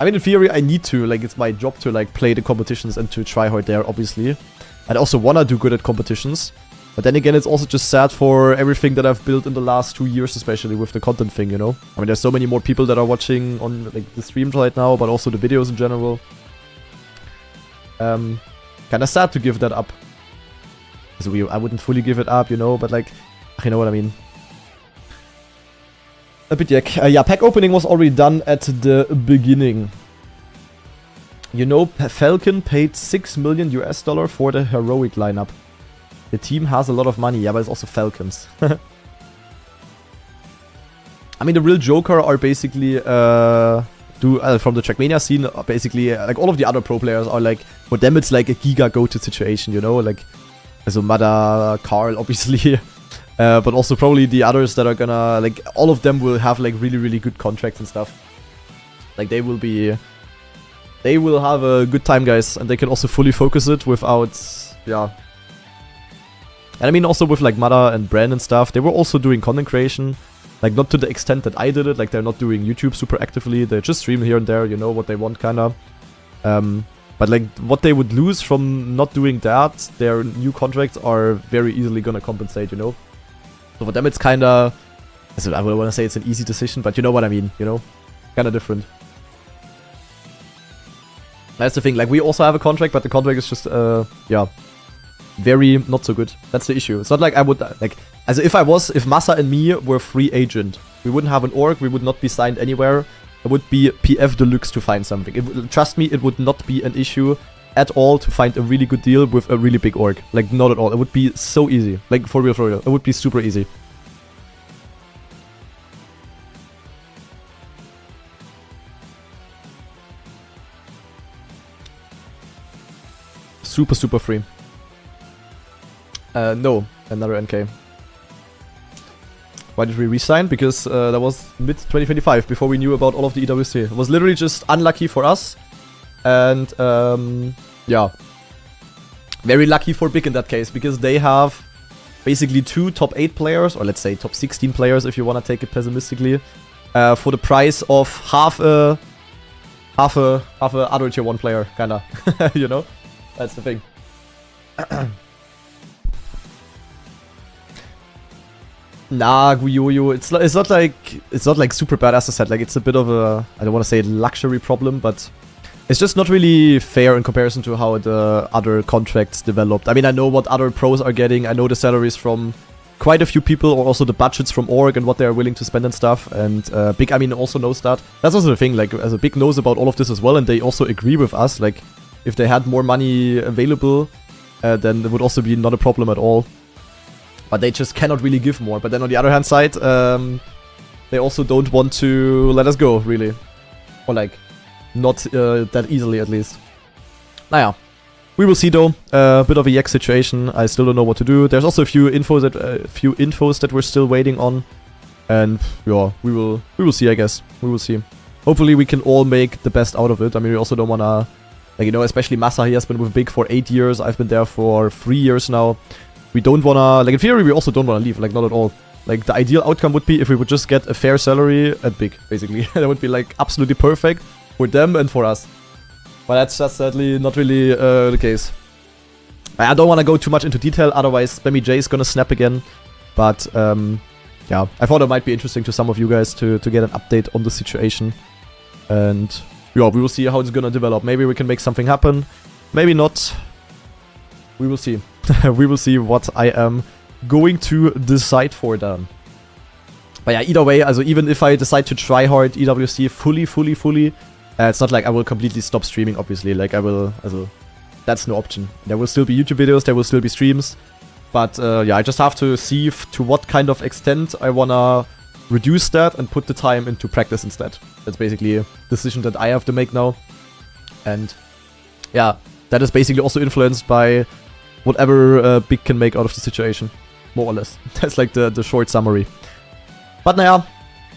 A: mean, in theory, I need to. Like, it's my job to, like, play the competitions and to try hard there, obviously. I also wanna do good at competitions. But then again, it's also just sad for everything that I've built in the last 2 years, especially with the content thing, you know? I mean, there's so many more people that are watching on, like, the streams right now, but also the videos in general. Kinda sad to give that up. So I wouldn't fully give it up, you know, but, like, you know what I mean. A bit yak. Yeah, pack opening was already done at the beginning. You know, Falcon paid $6 million US for the heroic lineup. The team has a lot of money, yeah, but it's also Falcons. I mean, the real Joker are basically, from the Trackmania scene, basically, like, all of the other pro players are, like, for them it's like a giga go-to situation, you know? Like, so Mada, Carl, obviously. But also probably the others that are gonna, like, all of them will have, like, really, really good contracts and stuff. Like, they will have a good time, guys, and they can also fully focus it without, yeah. And I mean, also with, like, Mada and Bran and stuff, they were also doing content creation. Like, not to the extent that I did it, like, they're not doing YouTube super actively, they just stream here and there, you know, what they want, kinda. But, like, what they would lose from not doing that, their new contracts are very easily gonna compensate, you know? So for them it's kinda... I wouldn't wanna say it's an easy decision, but you know what I mean, you know? Kinda different. That's the thing, like, we also have a contract, but the contract is just, yeah, very not so good. That's the issue. It's not like I would, like, as if Massa and me were free agent, we wouldn't have an org, we would not be signed anywhere. It would be PF Deluxe to find something. Trust me, it would not be an issue at all to find a really good deal with a really big org. Like, not at all. It would be so easy. Like, for real, for real. It would be super easy. Super, super free. No, another NK. Why did we resign? Because that was mid-2025, before we knew about all of the EWC. It was literally just unlucky for us. And, yeah. Very lucky for Big in that case, because they have basically 2 top 8 players, or let's say top 16 players if you want to take it pessimistically, for the price of half a other tier 1 player, kinda. You know? That's the thing. Nah, Guyoyo, it's not like super bad, as I said. Like, it's a bit of a, I don't want to say luxury problem, but it's just not really fair in comparison to how the other contracts developed. I mean, I know what other pros are getting. I know the salaries from quite a few people, or also the budgets from org and what they are willing to spend and stuff. And Big, I mean, also knows that. That's also the thing. Like, as a Big knows about all of this as well, and they also agree with us. Like, if they had more money available, then it would also be not a problem at all. But they just cannot really give more. But then on the other hand side, they also don't want to let us go, really. Or like, not that easily at least. Naja. We will see though. Bit of a yak situation. I still don't know what to do. There's also a few infos that we're still waiting on. And yeah, we will see, I guess. We will see. Hopefully we can all make the best out of it. I mean, we also don't wanna, like, you know, especially Massa, he has been with Big for 8 years. I've been there for 3 years now. We don't wanna, like, in theory, we also don't wanna leave, like, not at all. Like, the ideal outcome would be if we would just get a fair salary at big, basically. That would be, like, absolutely perfect for them and for us. But that's just sadly not really the case. I don't want to go too much into detail, otherwise Spammy J is gonna snap again. But, yeah, I thought it might be interesting to some of you guys to get an update on the situation. And, yeah, we will see how it's gonna develop. Maybe we can make something happen. Maybe not. We will see. We will see what I am going to decide for them. But yeah, either way, also even if I decide to try hard EWC fully, it's not like I will completely stop streaming, obviously. Like, I will, also, that's no option. There will still be YouTube videos, there will still be streams. But, yeah, I just have to see to what kind of extent I wanna reduce that and put the time into practice instead. That's basically a decision that I have to make now. And, yeah, that is basically also influenced by whatever Big can make out of the situation. More or less. That's like the short summary. But naja.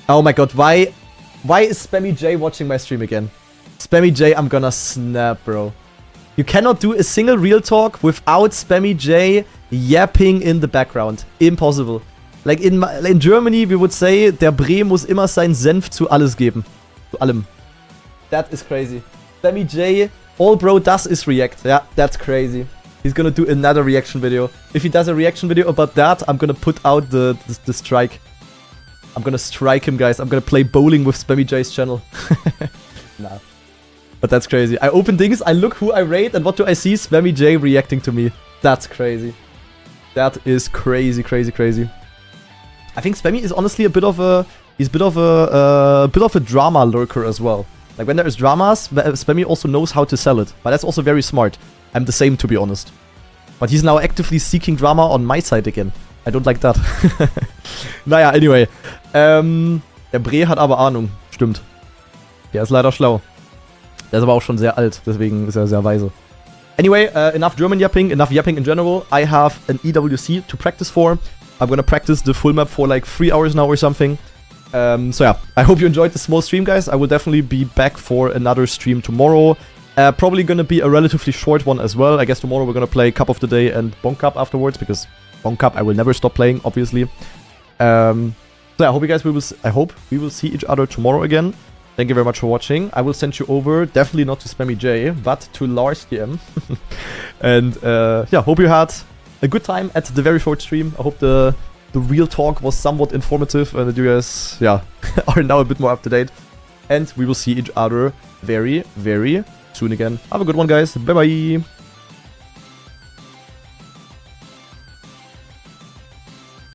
A: Oh my god, why is Spammy J watching my stream again? Spammy J, I'm gonna snap, bro. You cannot do a single real talk without Spammy J yapping in the background. Impossible. Like in Germany, we would say, der Bre muss immer sein Senf zu alles geben. Zu allem. That is crazy. Spammy J, all bro does is react. Yeah, that's crazy. He's gonna do another reaction video. If he does a reaction video about that, I'm gonna put out the strike. I'm gonna strike him, guys. I'm gonna play bowling with Spammy J's channel. Nah. But that's crazy. I open things, I look who I rate, and what do I see? Spammy J reacting to me. That's crazy. That is crazy. I think Spammy is honestly a bit of a drama lurker as well. Like when there is dramas, Spammy also knows how to sell it. But that's also very smart. I'm the same, to be honest. But he's now actively seeking drama on my side again. I don't like that. Naja, anyway. Der Bre hat aber Ahnung. Stimmt. Der ist leider schlau. Der ist aber auch schon sehr alt. Deswegen ist er sehr weise. Anyway, enough German yapping. Enough yapping in general. I have an EWC to practice for. I'm gonna practice the full map for like 3 hours now or something. So yeah, I hope you enjoyed the small stream, guys. I will definitely be back for another stream tomorrow. Probably gonna be a relatively short one as well. I guess tomorrow we're gonna play Cup of the Day and Bonk Cup afterwards, because Bonk Cup I will never stop playing, obviously. So yeah, I hope you guys we will see each other tomorrow again. Thank you very much for watching. I will send you over, definitely not to Spammy J, but to Lars DM. And yeah, hope you had a good time at the very short stream. I hope the real talk was somewhat informative and that you guys, yeah, are now a bit more up to date. And we will see each other very soon again. Have a good one, guys. Bye bye.